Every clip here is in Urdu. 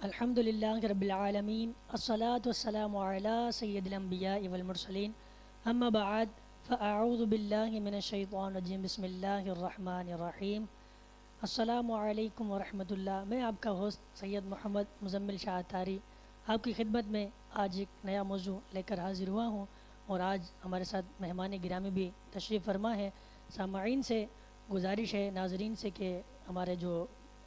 الحمد للہ رب العالمین الصلاة والسلام علی سید الانبیاء والمرسلین اما بعد فاعوذ باللہ من الشیطان الرجیم بسم اللہ الرحمن الرحیم السلام علیکم ورحمۃ اللہ۔ میں آپ کا ہوسٹ سید محمد مزمل شاہ اتاری آپ کی خدمت میں آج ایک نیا موضوع لے کر حاضر ہوا ہوں، اور آج ہمارے ساتھ مہمان گرامی بھی تشریف فرما ہے۔ سامعین سے گزارش ہے، ناظرین سے، کہ ہمارے جو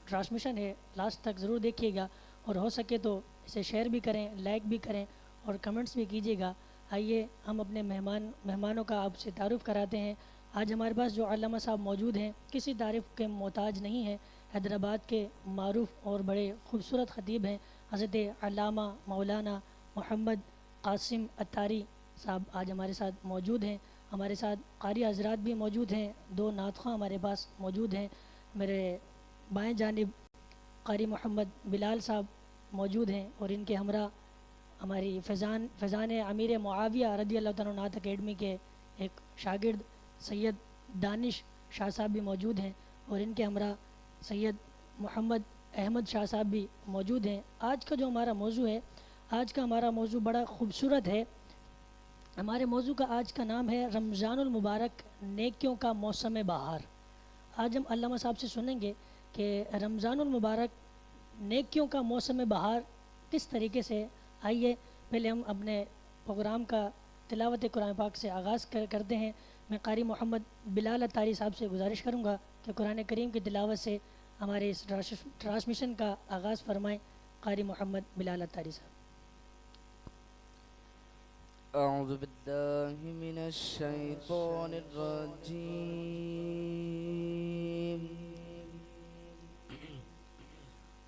ٹرانسمیشن ہے لاسٹ تک ضرور دیکھیے گا، اور ہو سکے تو اسے شیئر بھی کریں، لائک بھی کریں اور کمنٹس بھی کیجیے گا۔ آئیے ہم اپنے مہمانوں کا آپ سے تعارف کراتے ہیں۔ آج ہمارے پاس جو علامہ صاحب موجود ہیں کسی تعریف کے محتاج نہیں ہیں، حیدرآباد کے معروف اور بڑے خوبصورت خطیب ہیں حضرت علامہ مولانا محمد قاسم اتاری صاحب آج ہمارے ساتھ موجود ہیں۔ ہمارے ساتھ قاری حضرات بھی موجود ہیں، دو نعت خواں ہمارے پاس موجود ہیں۔ میرے بائیں جانب قاری محمد بلال صاحب موجود ہیں، اور ان کے ہمراہ ہماری فیضان امیر معاویہ رضی اللہ تعالیٰ نعت اکیڈمی کے ایک شاگرد سید دانش شاہ صاحب بھی موجود ہیں، اور ان کے ہمراہ سید محمد احمد شاہ صاحب بھی موجود ہیں۔ آج کا جو ہمارا موضوع ہے، آج کا ہمارا موضوع بڑا خوبصورت ہے۔ ہمارے موضوع کا آج کا نام ہے رمضان المبارک، نیکیوں کا موسم بہار۔ آج ہم علامہ صاحب سے سنیں گے کہ رمضان المبارک نیکیوں کا موسم بہار کس طریقے سے۔ آئیے پہلے ہم اپنے پروگرام کا تلاوت قرآن پاک سے آغاز کرتے ہیں۔ میں قاری محمد بلال اتاری صاحب سے گزارش کروں گا کہ قرآن کریم کی تلاوت سے ہمارے اس ٹرانسمیشن کا آغاز فرمائیں۔ قاری محمد بلال اتاری صاحب۔ اعوذ باللہ من الشیطان الرجیم،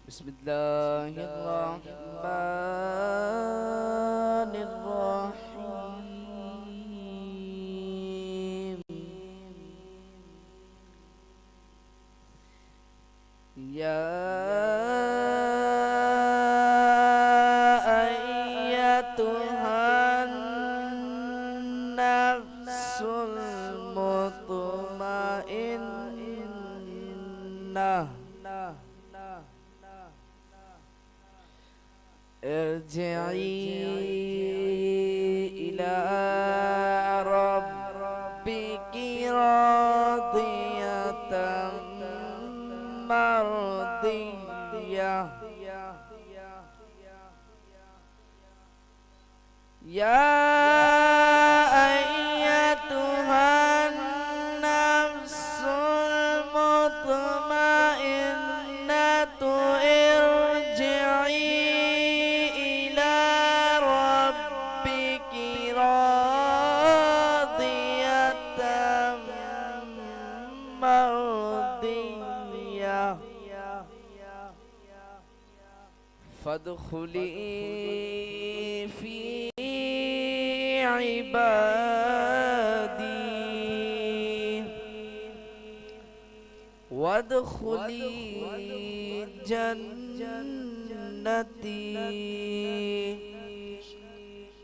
بسم اللہ الرحمن الرحیم۔ یا ارجعی الی ربک راضیۃ مرضیہ، یا فادخلی فی عبادی وادخلی جنتی،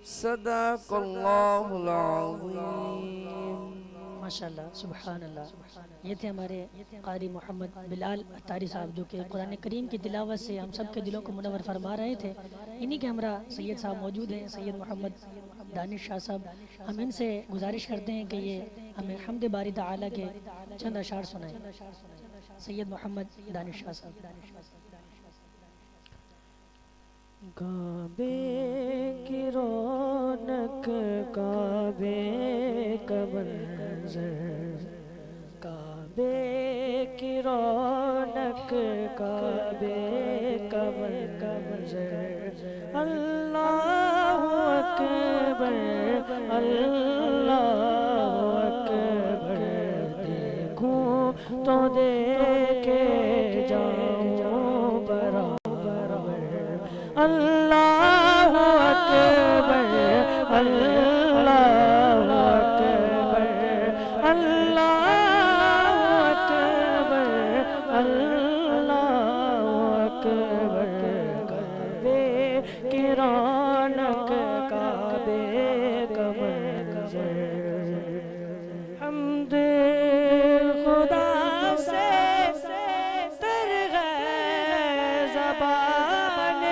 صدق اللہ العظیم۔ ماشاءاللہ، سبحان اللہ۔ یہ تھے ہمارے قاری محمد بلال اتاری صاحب، جو کہ قرآن کریم کی تلاوت سے ہم سب کے دلوں کو منور فرما رہے تھے۔ انہی کے ہمراہ سید صاحب موجود ہیں، سید محمد دانش شاہ صاحب۔ ہم ان سے گزارش کرتے ہیں کہ یہ ہمیں حمد باری تعالیٰ کے چند اشعار سنائیں۔ سید محمد دانش شاہ صاحب۔ کعبے کی رونق، کعبے کا منظر، کعبے کی رونق، کعبے کا منظر، اللہ اکبر، اللہ اکبر، دیکھوں تو دیکھے جاؤں برابر، اللہ اکبر، اللہ اکبر، اللہ اکبر، اللہ اکبر، کعبے کی رونق، کعبے کا منظر، حمد خدا سے تر ہے زبان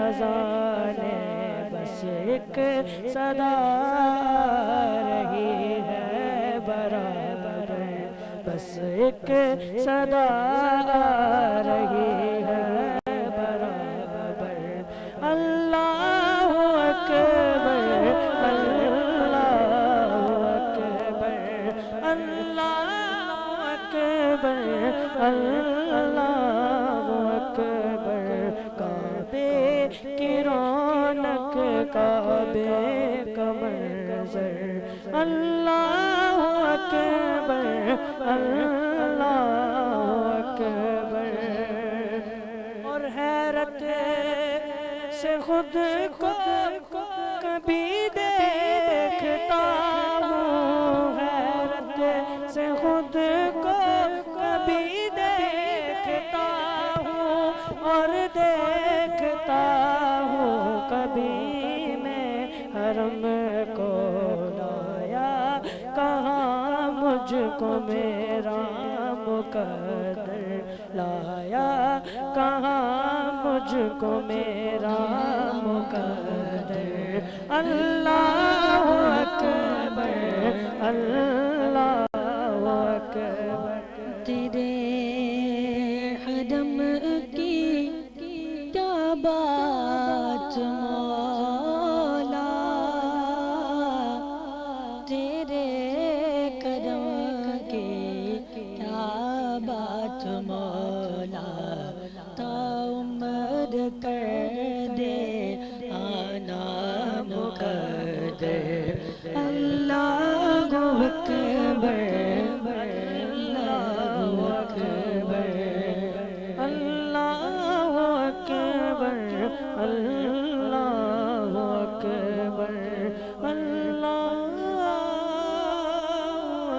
اذان بس ایک صدا رہی ہے برابر بس ایک صدا رہی ہے برابر اللہ اکبر اللہ اکبر اللہ اکبر اللہ اکبر کعبے کی رونق کعبے کا منظر اللہ اکبر اللہ اکبر اور حیرت سے خود کو کبھی دیکھتا ہوں حیرت سے خود کو کبھی دیکھتا ہوں اور دیکھتا ہوں کبھی میں حرم کو لایا کہاں مجھ کو میرا مقدر لایا کہاں مجھ کو میرا مقدر اللہ اکبر اللہ اکبر تیرے حرم کی کیا بات مولا تیرے کرم کی کیا بات مولا تا عمر کر دے آنا مقدر اللہ اکبر اللہ اکبر اللہ اکبر اللہ اکبر اللہ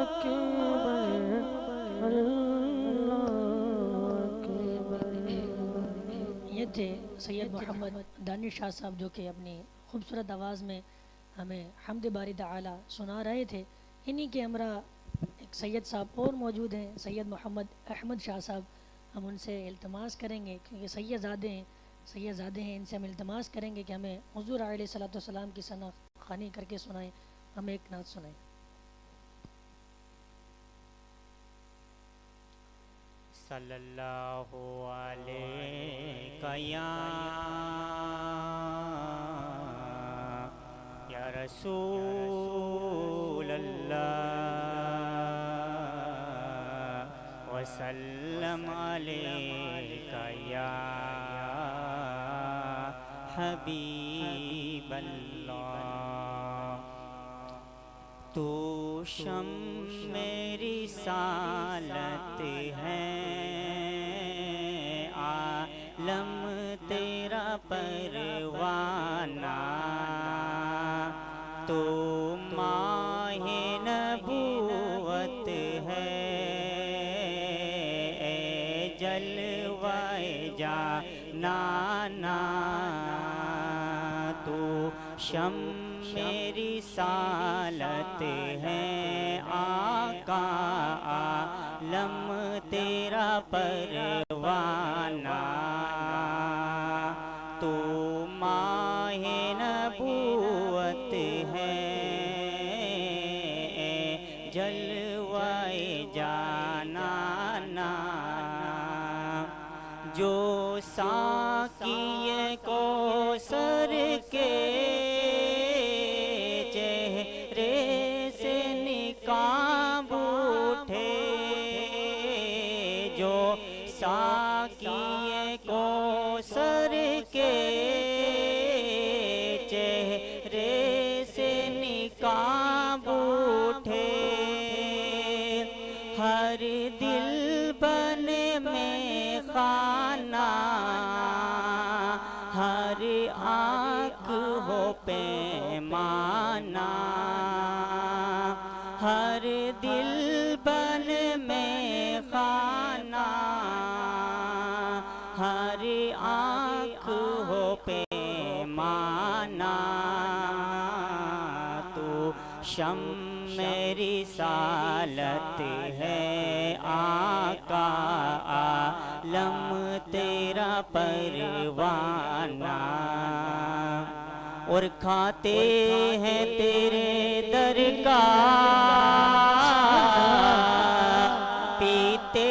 اکبر اللہ اکبر یہ تھے سید محمد دانش شاہ صاحب جو کہ اپنی خوبصورت آواز میں ہمیں حمد باری تعالی سنا رہے تھے. انہی کے ہمراہ ایک سید صاحب اور موجود ہیں سید محمد احمد شاہ صاحب. ہم ان سے التماس کریں گے کیونکہ سید زادے ہیں ان سے ہم التماس کریں گے کہ ہمیں حضور علیہ صلاۃ والسلام کی ثنا خوانی کر کے سنائیں. ہمیں ایک نعت سنائیں. صلی اللہ علیہ یا رسول اللہ وسلم علیک یا حبیب اللہ. تو شم میری رسالت ہے عالم تیرا پروانہ تو ماہ نبوت ہے اے جلوائے جانانا تو شم میری رسالت ہے آقا عالم تیرا پروانہ تو ماہ نبوت ہے جلوائے جانانا جو ساقی کوثر کے ساقی کوثر کے چہرے سے نقاب اٹھے ہر دل بنے میں خانہ ہر آنکھ ہو پیمانہ ہر دل بن میں خانہ ہر آنکھ ہو پیمانہ تو شم میری رسالت ہے آقا عالم تیرا پروانہ اور کھاتے ہیں تیرے در کا پیتے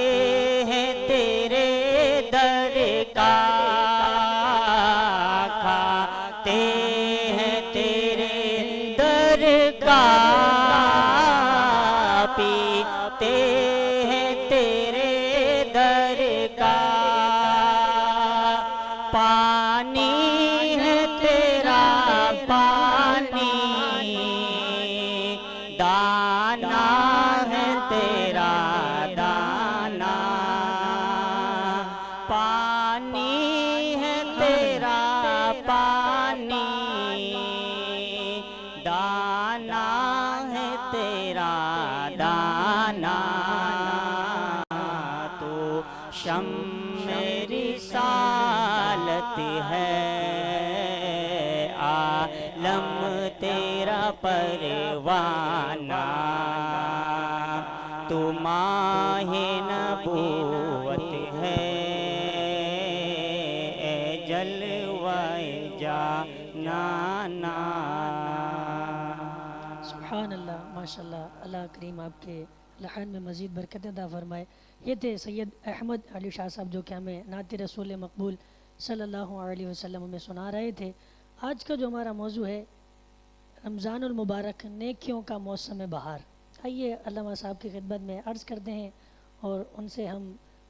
ہیں تیرے در کا کھاتے ہیں تیرے در کا پیتے ہیں تیرے در کا پانی ہے تیرا پانی دانا ہے تیرا دانا پانی ہے تیرا پانی دانا ہے تیرا دانا تو شمع رسالت ہے عالم تیرا پروانہ تو ماہ نبوت ہے اے جلوہ جانانا سبحان اللہ، ماشاء اللہ، اللہ کریم آپ کے لحن میں مزید برکت عطا فرمائے۔ یہ تھے سید احمد علی شاہ صاحب جو کہ ہمیں نعت رسول مقبول صلی اللہ علیہ وسلم میں سنا رہے تھے۔ آج کا جو ہمارا موضوع ہے رمضان المبارک، نیکیوں کا موسم بہار۔ آئیے علامہ صاحب کی خدمت میں عرض کرتے ہیں اور ان سے ہم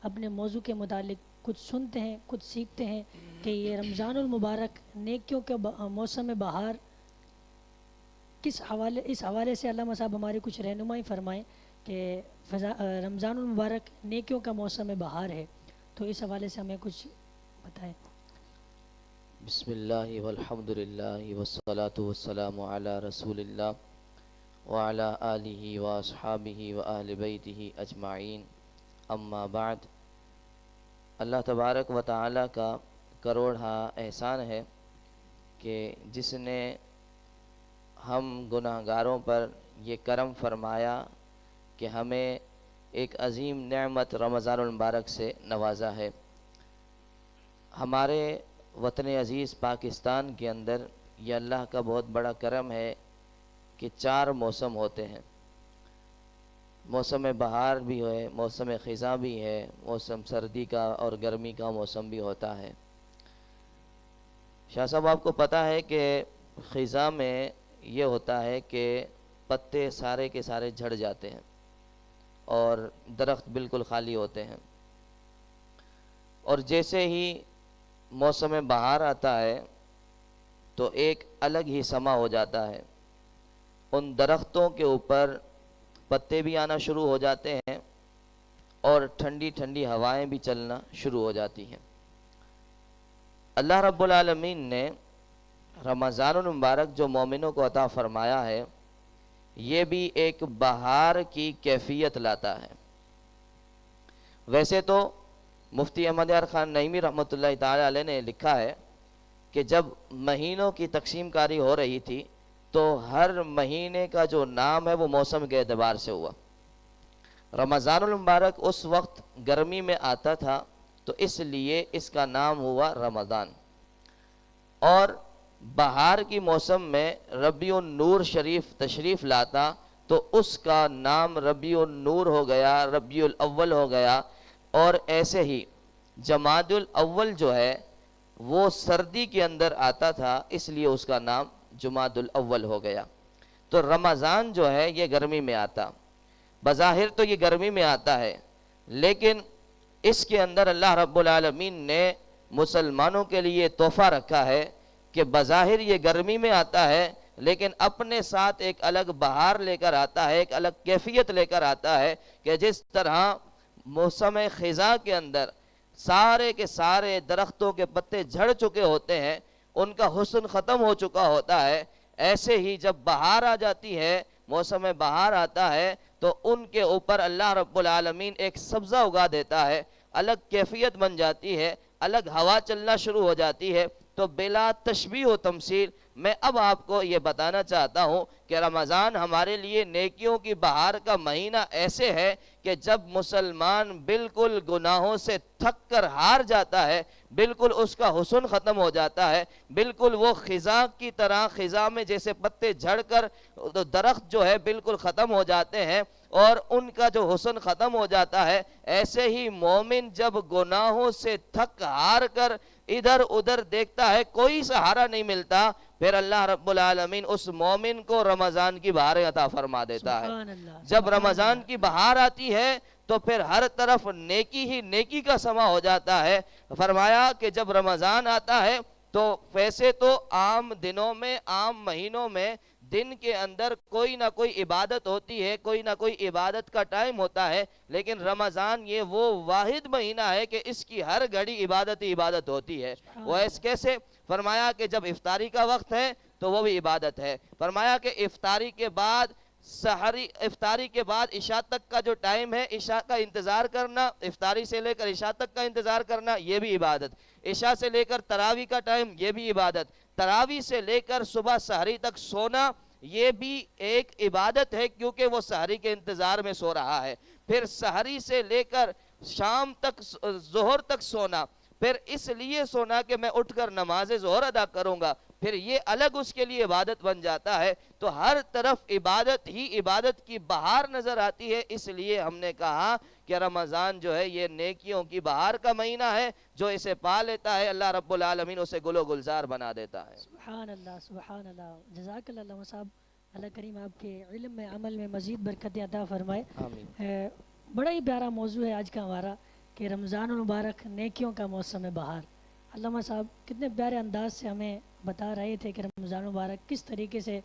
اپنے موضوع کے متعلق کچھ سنتے ہیں، کچھ سیکھتے ہیں کہ یہ رمضان المبارک نیکیوں کے موسم بہار اس حوالے سے علامہ صاحب ہماری کچھ رہنمائی فرمائیں کہ رمضان المبارک نیکیوں کا موسم بہار ہے، تو اس حوالے سے ہمیں کچھ بتائیں۔ بسم اللہ والحمد للہ والصلاة والسلام علی رسول اللہ وعلی آلہ واصحابہ وآل بیتہ اجمعین، اما بعد۔ اللہ تبارک و تعالی کا کروڑا احسان ہے کہ جس نے ہم گناہ گاروں پر یہ کرم فرمایا کہ ہمیں ایک عظیم نعمت رمضان المبارک سے نوازا ہے۔ ہمارے وطن عزیز پاکستان کے اندر یہ اللہ کا بہت بڑا کرم ہے کہ 4 موسم ہوتے ہیں۔ موسم بہار بھی ہے، موسم خزاں بھی ہے، موسم سردی کا اور گرمی کا موسم بھی ہوتا ہے۔ شاہ صاحب آپ کو پتہ ہے کہ خزاں میں یہ ہوتا ہے کہ پتے سارے کے سارے جھڑ جاتے ہیں اور درخت بالکل خالی ہوتے ہیں، اور جیسے ہی موسم بہار آتا ہے تو ایک الگ ہی سما ہو جاتا ہے، ان درختوں کے اوپر پتے بھی آنا شروع ہو جاتے ہیں اور ٹھنڈی ٹھنڈی ہوائیں بھی چلنا شروع ہو جاتی ہیں۔ اللہ رب العالمین نے رمضان المبارک جو مومنوں کو عطا فرمایا ہے، یہ بھی ایک بہار کی کیفیت لاتا ہے۔ ویسے تو مفتی احمد یار خان نعیمی رحمۃ اللہ تعالی علیہ نے لکھا ہے کہ جب مہینوں کی تقسیم کاری ہو رہی تھی تو ہر مہینے کا جو نام ہے وہ موسم کے اعتبار سے ہوا۔ رمضان المبارک اس وقت گرمی میں آتا تھا تو اس لیے اس کا نام ہوا رمضان، اور بہار کی موسم میں ربیع النور شریف تشریف لاتا تو اس کا نام ربیع النور ہو گیا، ربیع الاول ہو گیا، اور ایسے ہی جمادی الاول جو ہے وہ سردی کے اندر آتا تھا، اس لیے اس کا نام جمادی الاول ہو گیا۔ تو رمضان جو ہے یہ گرمی میں آتا، بظاہر تو یہ گرمی میں آتا ہے، لیکن اس کے اندر اللہ رب العالمین نے مسلمانوں کے لیے تحفہ رکھا ہے کہ بظاہر یہ گرمی میں آتا ہے لیکن اپنے ساتھ ایک الگ بہار لے کر آتا ہے، ایک الگ کیفیت لے کر آتا ہے کہ جس طرح موسم خزاں کے اندر سارے کے سارے درختوں کے پتے جھڑ چکے ہوتے ہیں، ان کا حسن ختم ہو چکا ہوتا ہے، ایسے ہی جب بہار آ جاتی ہے، موسم بہار آتا ہے تو ان کے اوپر اللہ رب العالمین ایک سبزہ اگا دیتا ہے، الگ کیفیت بن جاتی ہے، الگ ہوا چلنا شروع ہو جاتی ہے، تو بلا تشبیہ و تمثیل میں اب آپ کو یہ بتانا چاہتا ہوں کہ رمضان ہمارے لیے نیکیوں کی بہار کا مہینہ ایسے ہے کہ جب مسلمان بالکل گناہوں سے تھک کر ہار جاتا ہے، بالکل اس کا حسن ختم ہو جاتا ہے، بالکل وہ خزاں کی طرح، خزاں میں جیسے پتے جھڑ کر درخت جو ہے بالکل ختم ہو جاتے ہیں اور ان کا جو حسن ختم ہو جاتا ہے، ایسے ہی مومن جب گناہوں سے تھک ہار کر ادھر ادھر دیکھتا ہے، کوئی سہارا نہیں ملتا، پھر اللہ رب العالمین اس مومن کو رمضان کی بہاریں عطا فرما دیتا ہے۔ سبحان اللہ، جب سبحان رمضان اللہ۔ کی بہار آتی ہے تو پھر ہر طرف نیکی ہی نیکی کا سما ہو جاتا ہے۔ فرمایا کہ جب رمضان آتا ہے تو ویسے تو عام دنوں میں، عام مہینوں میں دن کے اندر کوئی نہ کوئی عبادت ہوتی ہے، کوئی نہ کوئی عبادت کا ٹائم ہوتا ہے، لیکن رمضان یہ وہ واحد مہینہ ہے کہ اس کی ہر گھڑی عبادت ہی عبادت ہوتی ہے۔ وہ ایسے کیسے؟ فرمایا کہ جب افطاری کا وقت ہے تو وہ بھی عبادت ہے۔ فرمایا کہ افطاری کے بعد سحری، افطاری کے بعد عشاء تک کا جو ٹائم ہے، عشاء کا انتظار کرنا، افطاری سے لے کر عشاء تک کا انتظار کرنا، یہ بھی عبادت۔ عشاء سے لے کر تراویح کا ٹائم، یہ بھی عبادت۔ تراویح سے لے کر صبح سحری تک سونا، یہ بھی ایک عبادت ہے، کیونکہ وہ سحری کے انتظار میں سو رہا ہے۔ پھر سحری سے لے کر شام تک، ظہر تک سونا، پھر اس لیے سونا کہ میں اٹھ کر نماز ظہر ادا کروں گا، پھر یہ الگ اس کے لیے عبادت بن جاتا ہے۔ تو ہر طرف عبادت ہی عبادت کی بہار نظر آتی ہے، اس لیے ہم نے کہا کہ رمضان جو ہے یہ نیکیوں کی بہار کا مہینہ ہے، جو اسے پا لیتا ہے اللہ رب العالمین اسے گل و گلزار بنا دیتا ہے۔ سبحان اللہ، سبحان اللہ، جزاک اللہ علامہ صاحب، اللہ کریم آپ کے علم میں، عمل میں مزید برکتیں عطا فرمائے۔ آمین۔ بڑا ہی پیارا موضوع ہے آج کا ہمارا کہ رمضان المبارک نیکیوں کا موسم بہار۔ علامہ صاحب کتنے پیارے انداز سے ہمیں بتا رہے تھے کہ رمضان المبارک کس طریقے سے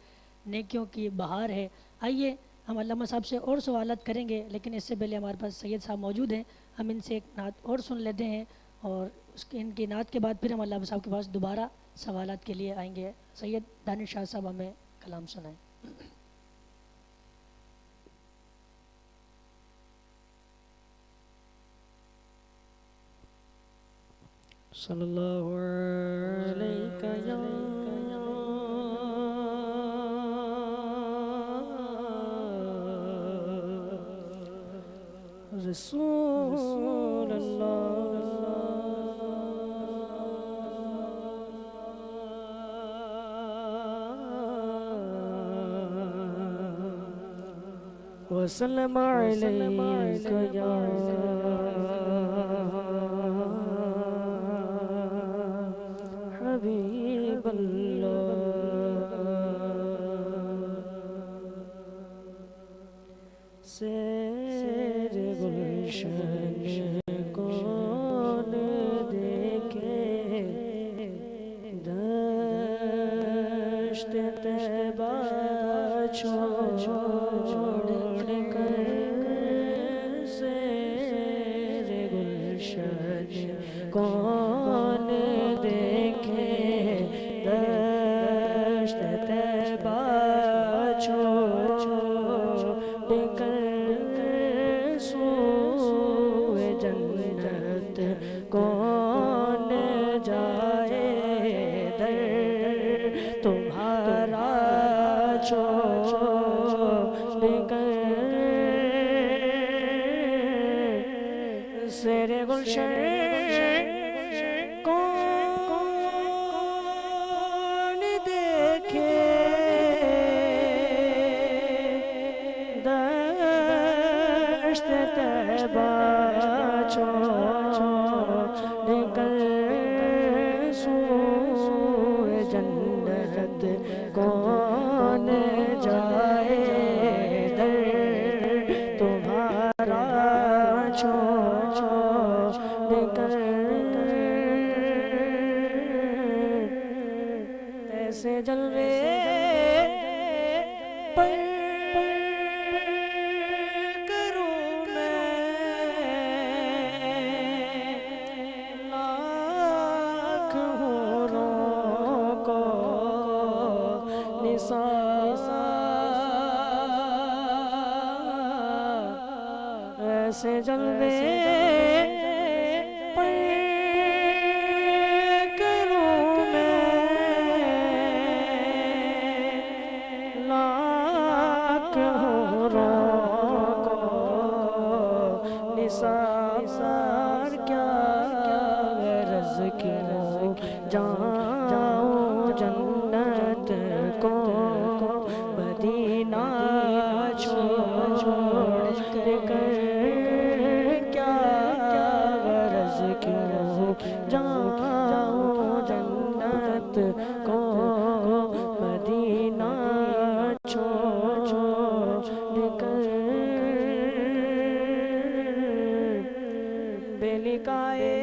نیکیوں کی بہار ہے۔ آئیے ہم علامہ صاحب سے اور سوالات کریں گے، لیکن اس سے پہلے ہمارے پاس سید صاحب موجود ہیں، ہم ان سے ایک نعت اور سن لیتے ہیں، اور ان کی نعت کے بعد پھر ہم علامہ صاحب کے پاس دوبارہ سوالات کے لیے آئیں گے۔ سید دانش شاہ صاحب ہمیں کلام سنائیں۔ صلی اللہ علیہ یا رسول اللہ وسلم علیک یا حبیب اللہ سیر گلشن کون دیکھے دشت طیبہ چھوڑ کر سیر گلشن کون دیکھے دشت طیبہ چھوڑ کر سوئے جنت کون جائے در تمہارا چھوڑ کر سیر گلشن کون دیکھے دشت طیبہ چھوڑ کر سوئے جنت کون جائے در تمہارا چھوڑ کر ایسے جلوے پر کروں میں لاکھ حوروں کو نثار ایسے جلوے پر کروں میں جنت کو مدینہ چھوڑ کر کیا غرض کیوں جاؤں جنت کو مدینہ چھوڑ کر بے لکھائے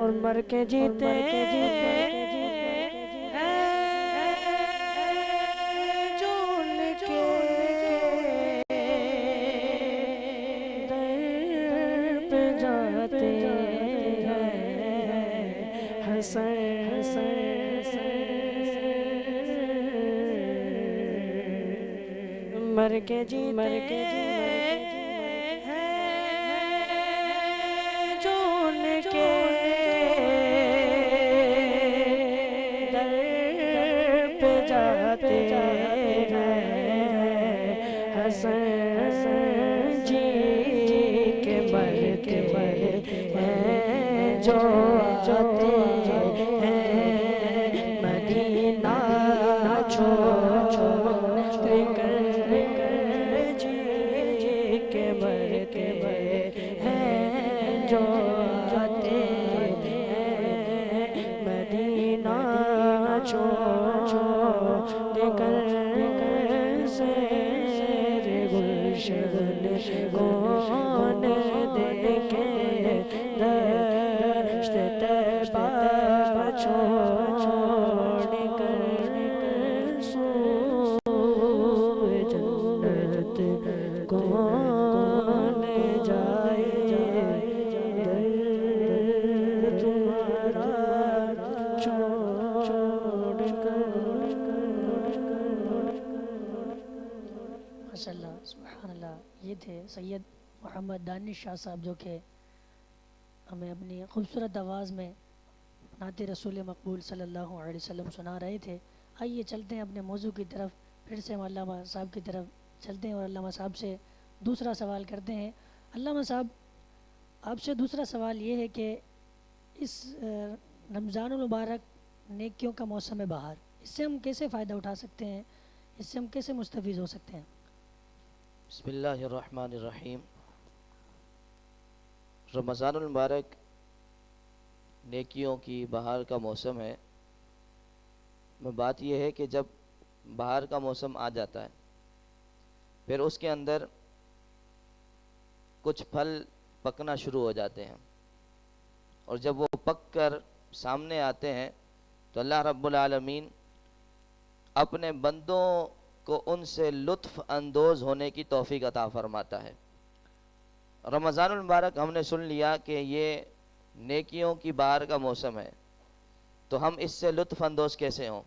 اور مر کے جیتے جو ان کے در پہ جاتے ہیں حسن مر کے جیتے جو ان کے حسن جی کے مرتے ہیں جو آتے ہیں مدینہ چھوڑ کر جی کے مرتے ہیں جو آتے ہیں مدینہ چھوڑ کر کون دیکھے دشت طیبہ چھوڑ کر سوئے جنت کون جائے در تمہارا چھوڑ کر ماشاءاللہ سبحان اللہ. یہ تھے سید محمد دانش شاہ صاحب جو کہ ہمیں اپنی خوبصورت آواز میں نعت رسول مقبول صلی اللہ علیہ وسلم سنا رہے تھے. آئیے چلتے ہیں اپنے موضوع کی طرف، پھر سے ہم علامہ صاحب کی طرف چلتے ہیں اور علامہ صاحب سے دوسرا سوال کرتے ہیں. علامہ صاحب، آپ سے دوسرا سوال یہ ہے کہ اس رمضان المبارک نیکیوں کا موسم بہار، اس سے ہم کیسے فائدہ اٹھا سکتے ہیں، اس سے ہم کیسے مستفید ہو سکتے ہیں؟ بسم اللہ الرحمن الرحیم. رمضان المبارک نیکیوں کی بہار کا موسم ہے. میں بات یہ ہے کہ جب بہار کا موسم آ جاتا ہے پھر اس کے اندر کچھ پھل پکنا شروع ہو جاتے ہیں، اور جب وہ پک کر سامنے آتے ہیں تو اللہ رب العالمین اپنے بندوں کو ان سے لطف اندوز ہونے کی توفیق عطا فرماتا ہے۔ رمضان المبارک ہم نے سن لیا کہ یہ نیکیوں کی بہار کا موسم ہے، تو ہم اس سے لطف اندوز کیسے ہوں؟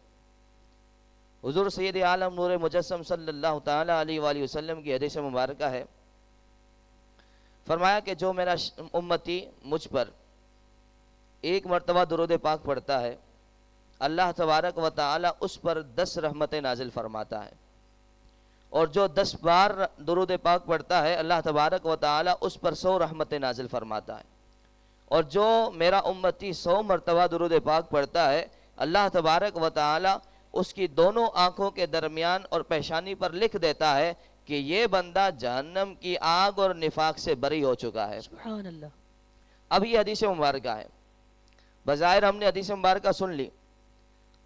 حضور سید عالم نور مجسم صلی اللہ تعالیٰ علیہ وآلہ وسلم کی حدیث مبارکہ ہے، فرمایا کہ جو میرا امتی مجھ پر ایک مرتبہ درود پاک پڑھتا ہے، اللہ تبارک و تعالی اس پر 10 رحمتیں نازل فرماتا ہے، اور جو 10 بار درود پاک پڑھتا ہے اللہ تبارک و تعالی اس پر 100 رحمتیں نازل فرماتا ہے، اور جو میرا امتی 100 مرتبہ درود پاک پڑھتا ہے اللہ تبارک و تعالی اس کی دونوں آنکھوں کے درمیان اور پیشانی پر لکھ دیتا ہے کہ یہ بندہ جہنم کی آگ اور نفاق سے بری ہو چکا ہے۔ سبحان اللہ۔ اب یہ حدیث مبارکہ ہے، بظاہر ہم نے حدیث مبارکہ سن لی،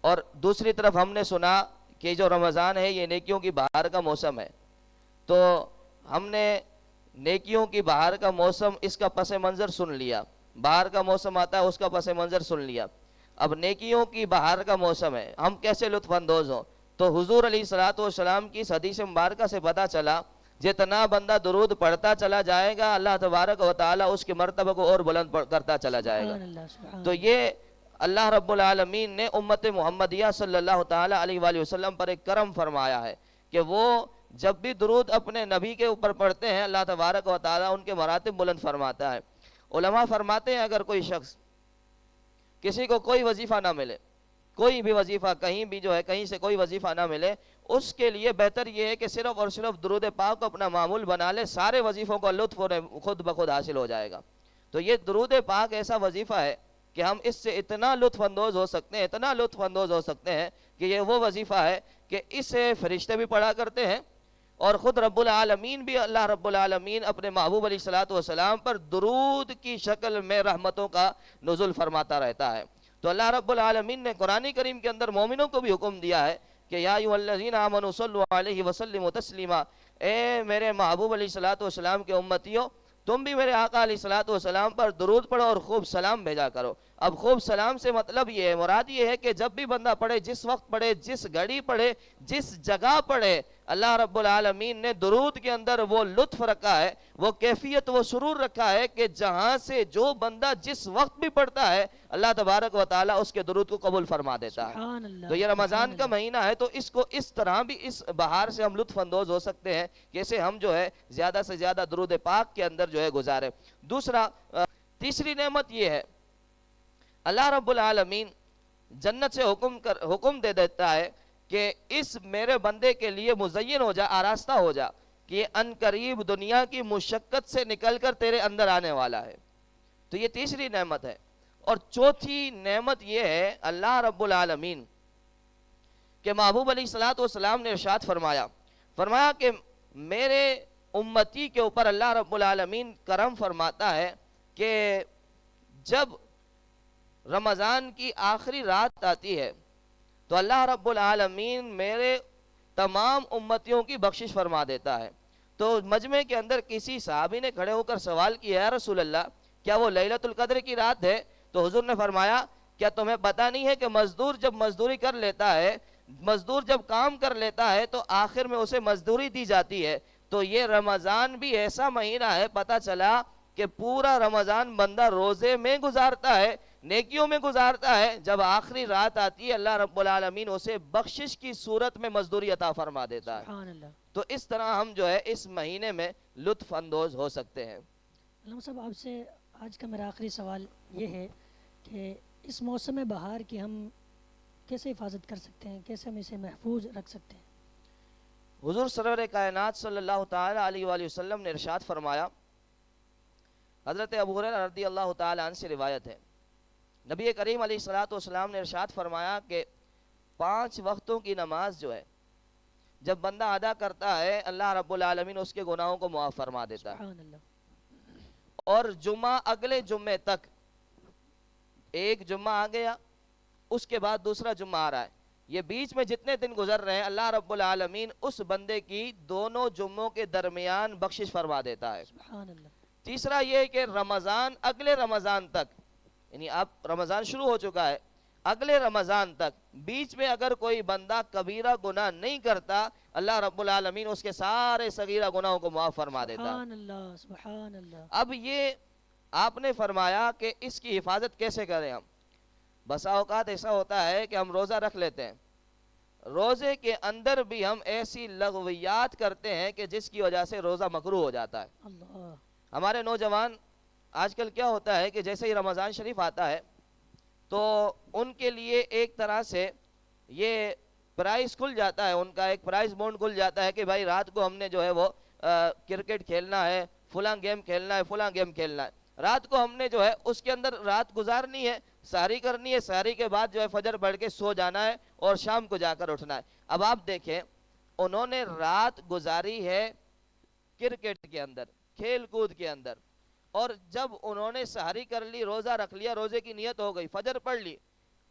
اور دوسری طرف ہم نے سنا کہ جو رمضان ہے یہ نیکیوں کی بہار کا موسم ہے، تو ہم نے نیکیوں کی بہار کا موسم اس کا پس منظر سن لیا، بہار کا موسم آتا ہے اس کا پس منظر سن لیا۔ اب نیکیوں کی بہار کا موسم ہے، ہم کیسے لطف اندوز ہوں؟ تو حضور علیہ الصلوۃ والسلام کی اس حدیث مبارکہ سے پتہ چلا جتنا بندہ درود پڑھتا چلا جائے گا اللہ تبارک و تعالیٰ اس کے مرتبہ کو اور بلند کرتا چلا جائے گا۔ سبحان اللہ، سبحان تو یہ اللہ رب العالمین نے امت محمدیہ صلی اللہ تعالیٰ علیہ وآلہ وسلم پر ایک کرم فرمایا ہے کہ وہ جب بھی درود اپنے نبی کے اوپر پڑھتے ہیں اللہ تبارک و تعالیٰ ان کے مراتب بلند فرماتا ہے۔ علماء فرماتے ہیں اگر کوئی شخص کسی کو کوئی وظیفہ نہ ملے، کوئی بھی وظیفہ کہیں بھی جو ہے کہیں سے کوئی وظیفہ نہ ملے، اس کے لیے بہتر یہ ہے کہ صرف اور صرف درود پاک کو اپنا معمول بنا لے، سارے وظیفوں کا لطف خود بخود حاصل ہو جائے گا۔ تو یہ درود پاک ایسا وظیفہ ہے کہ ہم اس سے اتنا لطف اندوز ہو سکتے ہیں، اتنا لطف اندوز ہو سکتے ہیں کہ یہ وہ وظیفہ ہے کہ اسے فرشتے بھی پڑھا کرتے ہیں، اور خود رب العالمین بھی اللہ رب العالمین اپنے محبوب علیہ الصلوۃ والسلام پر درود کی شکل میں رحمتوں کا نزول فرماتا رہتا ہے۔ تو اللہ رب العالمین نے قرآن کریم کے اندر مومنوں کو بھی حکم دیا ہے کہ یا ایھا الذین آمنوا صلوا علیہ وسلموا تسلیما، اے میرے محبوب علیہ الصلوۃ والسلام کے امتیوں، تم بھی میرے آقا علیہ الصلوۃ والسلام پر درود پڑھو اور خوب سلام بھیجا کرو۔ اب خوب سلام سے مطلب یہ ہے، مراد یہ ہے کہ جب بھی بندہ پڑھے، جس وقت پڑھے، جس گھڑی پڑھے، جس جگہ پڑھے، اللہ رب العالمین نے درود کے اندر وہ لطف رکھا ہے، وہ کیفیت، وہ سرور رکھا ہے کہ جہاں سے جو بندہ جس وقت بھی پڑھتا ہے اللہ تبارک و تعالیٰ اس کے درود کو قبول فرما دیتا ہے۔ سبحان اللہ۔ تو یہ رمضان کا مہینہ ہے، تو اس کو اس طرح بھی اس بہار سے ہم لطف اندوز ہو سکتے ہیں کہ اسے ہم جو ہے زیادہ سے زیادہ درود پاک کے اندر جو ہے گزارے۔ تیسری نعمت یہ ہے، اللہ رب العالمین جنت سے حکم دے دیتا ہے کہ اس میرے بندے کے لیے مزین ہو جا، آراستہ ہو جا کہ ان قریب دنیا کی مشقت سے نکل کر تیرے اندر آنے والا ہے۔ تو یہ تیسری نعمت ہے۔ اور چوتھی نعمت یہ ہے اللہ رب العالمین کہ محبوب علیہ الصلوۃ والسلام نے ارشاد فرمایا کہ میرے امتی کے اوپر اللہ رب العالمین کرم فرماتا ہے کہ جب رمضان کی آخری رات آتی ہے تو اللہ رب العالمین میرے تمام امتیوں کی بخشش فرما دیتا ہے۔ تو مجمع کے اندر کسی صحابی نے کھڑے ہو کر سوال کیا، یا رسول اللہ کیا وہ لیلۃ القدر کی رات ہے؟ تو حضور نے فرمایا کیا تمہیں پتہ نہیں ہے کہ مزدور جب مزدوری کر لیتا ہے، مزدور جب کام کر لیتا ہے تو آخر میں اسے مزدوری دی جاتی ہے، تو یہ رمضان بھی ایسا مہینہ ہے، پتہ چلا کہ پورا رمضان بندہ روزے میں گزارتا ہے، نیکیوں میں گزارتا ہے، جب آخری رات آتی ہے اللہ رب العالمین اسے بخشش کی صورت میں مزدوری عطا فرما دیتا ہے۔ سبحان اللہ۔ تو اس طرح ہم جو ہے اس مہینے میں لطف اندوز ہو سکتے ہیں۔ علامہ صاحب، آپ سے آج کا میرا آخری سوال یہ ہے کہ اس موسم بہار کی ہم کیسے حفاظت کر سکتے ہیں، کیسے ہم اسے محفوظ رکھ سکتے ہیں؟ حضور سرور کائنات صلی اللہ تعالی علیہ وآلہ وسلم نے ارشاد فرمایا، حضرت ابو ہریرہ رضی اللہ تعالی عنہ سے روایت ہے، نبی کریم علیہ الصلوۃ والسلام نے ارشاد فرمایا کہ 5 وقتوں کی نماز جو ہے جب بندہ ادا کرتا ہے اللہ رب العالمین اس کے گناہوں کو معاف فرما دیتا ہے، سبحان اللہ۔ اور جمعہ اگلے جمعے تک، ایک جمعہ آ گیا اس کے بعد دوسرا جمعہ آ رہا ہے، یہ بیچ میں جتنے دن گزر رہے ہیں اللہ رب العالمین اس بندے کی دونوں جمعوں کے درمیان بخشش فرما دیتا ہے۔ سبحان اللہ۔ تیسرا یہ کہ رمضان اگلے رمضان تک یعنی اب رمضان شروع ہو چکا ہے، اگلے رمضان تک بیچ میں اگر کوئی بندہ کبیرہ گناہ نہیں کرتا، اللہ رب العالمین اس کے سارے صغیرہ گناہوں کو معاف فرما دیتا۔ سبحان اللہ، سبحان اللہ۔ اب یہ آپ نے فرمایا کہ اس کی حفاظت کیسے کریں ہم؟ بسا اوقات ایسا ہوتا ہے کہ ہم روزہ رکھ لیتے ہیں، روزے کے اندر بھی ہم ایسی لغویات کرتے ہیں کہ جس کی وجہ سے روزہ مکروہ ہو جاتا ہے۔ اللہ، ہمارے نوجوان آج کل کیا ہوتا ہے کہ جیسے ہی رمضان شریف آتا ہے تو ان کے لیے ایک طرح سے یہ پرائز کھل جاتا ہے، ان کا ایک پرائز بونڈ کھل جاتا ہے کہ بھائی رات کو ہم نے جو ہے وہ کرکٹ کھیلنا ہے، فلاں گیم کھیلنا ہے، فلاں گیم کھیلنا ہے، رات کو ہم نے جو ہے اس کے اندر رات گزارنی ہے، سحری کرنی ہے، سحری کے بعد جو ہے فجر پڑھ کے سو جانا ہے اور شام کو جا کر اٹھنا ہے۔ اب آپ دیکھیں انہوں نے رات گزاری ہے کرکٹ کے اندر، کھیل کود کے اندر، اور جب انہوں نے سحری کر لی، روزہ رکھ لیا، روزے کی نیت ہو گئی، فجر پڑھ لی،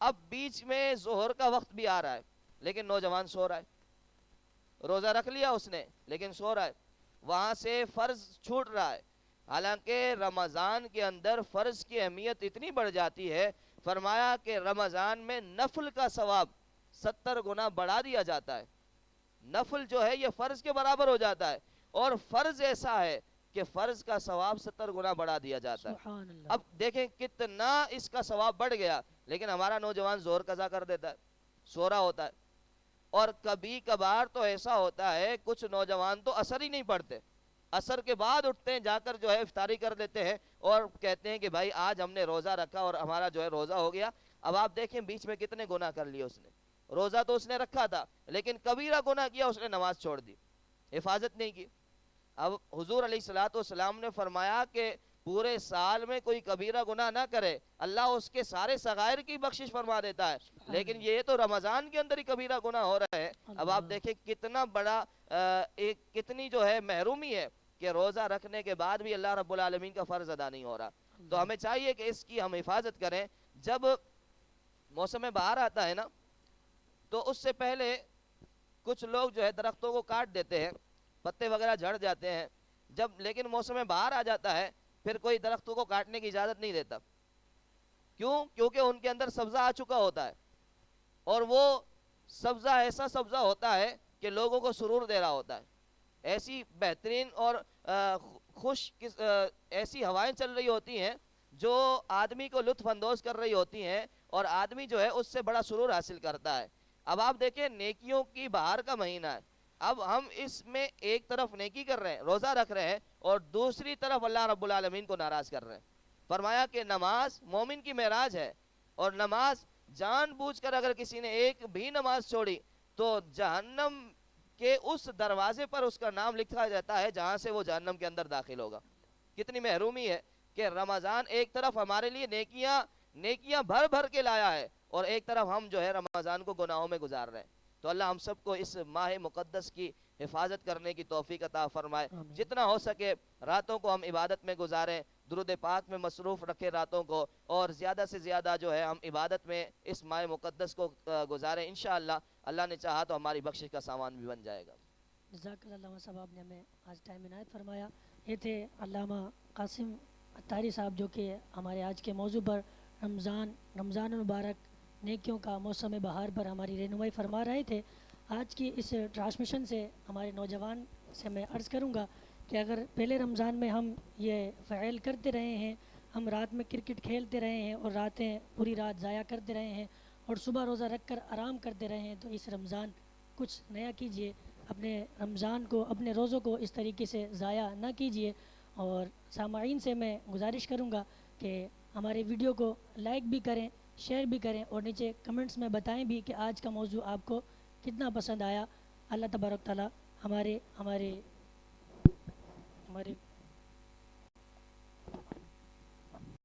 اب بیچ میں ظہر کا وقت بھی آ رہا ہے لیکن نوجوان سو رہا ہے، روزہ رکھ لیا اس نے لیکن سو رہا ہے، وہاں سے فرض چھوٹ رہا ہے۔ حالانکہ رمضان کے اندر فرض کی اہمیت اتنی بڑھ جاتی ہے، فرمایا کہ رمضان میں نفل کا ثواب 70 گنا بڑھا دیا جاتا ہے، نفل جو ہے یہ فرض کے برابر ہو جاتا ہے، اور فرض ایسا ہے کہ فرض کا ثواب 70 گنا بڑھا دیا جاتا ہے۔ سبحان اللہ۔ اب دیکھیں کتنا اس کا ثواب بڑھ گیا، لیکن ہمارا نوجوان زور قضا کر دیتا ہے، سو رہا ہوتا ہے، اور کبھی کبھار تو ایسا ہوتا ہے کچھ نوجوان تو اثر ہی نہیں پڑتے، اثر کے بعد اٹھتے ہیں، جا کر جو ہے افطاری کر دیتے ہیں اور کہتے ہیں کہ بھائی آج ہم نے روزہ رکھا اور ہمارا جو ہے روزہ ہو گیا۔ اب آپ دیکھیں بیچ میں کتنے گناہ کر لیے اس نے، روزہ تو اس نے رکھا تھا لیکن کبیرہ گناہ کیا، اس نے نماز چھوڑ دی، حفاظت نہیں کی۔ اب حضور علیہ الصلوۃ والسلام نے فرمایا کہ پورے سال میں کوئی کبیرہ گناہ نہ کرے، اللہ اس کے سارے صغائر کی بخشش فرما دیتا ہے، لیکن یہ تو رمضان کے اندر ہی کبیرہ گناہ ہو رہا ہے۔ اب آپ دیکھیں کتنا بڑا ایک کتنی جو ہے محرومی ہے کہ روزہ رکھنے کے بعد بھی اللہ رب العالمین کا فرض ادا نہیں ہو رہا۔ تو ہمیں چاہیے کہ اس کی ہم حفاظت کریں۔ جب موسم بہار آتا ہے نا تو اس سے پہلے کچھ لوگ جو ہے درختوں کو کاٹ دیتے ہیں، پتے وغیرہ جھڑ جاتے ہیں، جب لیکن موسم بہار آ جاتا ہے پھر کوئی درختوں کو کاٹنے کی اجازت نہیں دیتا۔ کیوں؟ کیونکہ ان کے اندر سبزہ آ چکا ہوتا ہے، اور وہ سبزہ ایسا سبزہ ہوتا ہے کہ لوگوں کو سرور دے رہا ہوتا ہے، ایسی بہترین اور خوش ایسی ہوائیں چل رہی ہوتی ہیں جو آدمی کو لطف اندوز کر رہی ہوتی ہیں، اور آدمی جو ہے اس سے بڑا سرور حاصل کرتا ہے۔ اب آپ دیکھیں نیکیوں کی بہار کا مہینہ ہے، اب ہم اس میں ایک طرف نیکی کر رہے ہیں، روزہ رکھ رہے ہیں، اور دوسری طرف اللہ رب العالمین کو ناراض کر رہے ہیں۔ فرمایا کہ نماز مومن کی معراج ہے، اور نماز جان بوجھ کر اگر کسی نے ایک بھی نماز چھوڑی تو جہنم کہ اس دروازے پر اس کا نام لکھا جاتا ہے جہاں سے وہ جہنم کے اندر داخل ہوگا۔ کتنی محرومی ہے کہ رمضان ایک طرف ہمارے لیے نیکیاں بھر بھر کے لایا ہے، اور ایک طرف ہم جو ہے رمضان کو گناہوں میں گزار رہے ہیں۔ تو اللہ ہم سب کو اس ماہ مقدس کی حفاظت کرنے کی توفیق عطا فرمائے، جتنا ہو سکے راتوں کو ہم عبادت میں گزاریں، درود پاک میں مصروف رکھے راتوں کو، اور زیادہ سے زیادہ جو ہے ہم عبادت میں اس ماہ مقدس کو گزاریں۔ انشاءاللہ اللہ نے چاہا تو ہماری بخشش کا سامان بھی بن جائے گا۔ جزاک اللہ علامہ صاحب، آپ نے ہمیں آج ٹائم عنایت فرمایا۔ یہ تھے علامہ قاسم عطاری صاحب جو کہ ہمارے آج کے موضوع پر رمضان المبارک نیکیوں کا موسم بہار پر ہماری رہنمائی فرما رہے تھے۔ آج کی اس ٹرانسمیشن سے ہمارے نوجوان سے میں عرض کروں گا کہ اگر پہلے رمضان میں ہم یہ فعل کرتے رہے ہیں، ہم رات میں کرکٹ کھیلتے رہے ہیں اور راتیں پوری رات ضائع کرتے رہے ہیں اور صبح روزہ رکھ کر آرام کرتے رہے ہیں، تو اس رمضان کچھ نیا کیجئے، اپنے رمضان کو، اپنے روزوں کو اس طریقے سے ضائع نہ کیجئے۔ اور سامعین سے میں گزارش کروں گا کہ ہمارے ویڈیو کو لائک بھی کریں، شیئر بھی کریں، اور نیچے کمنٹس میں بتائیں بھی کہ آج کا موضوع آپ کو کتنا پسند آیا۔ اللہ تبارک تعالیٰ ہمارے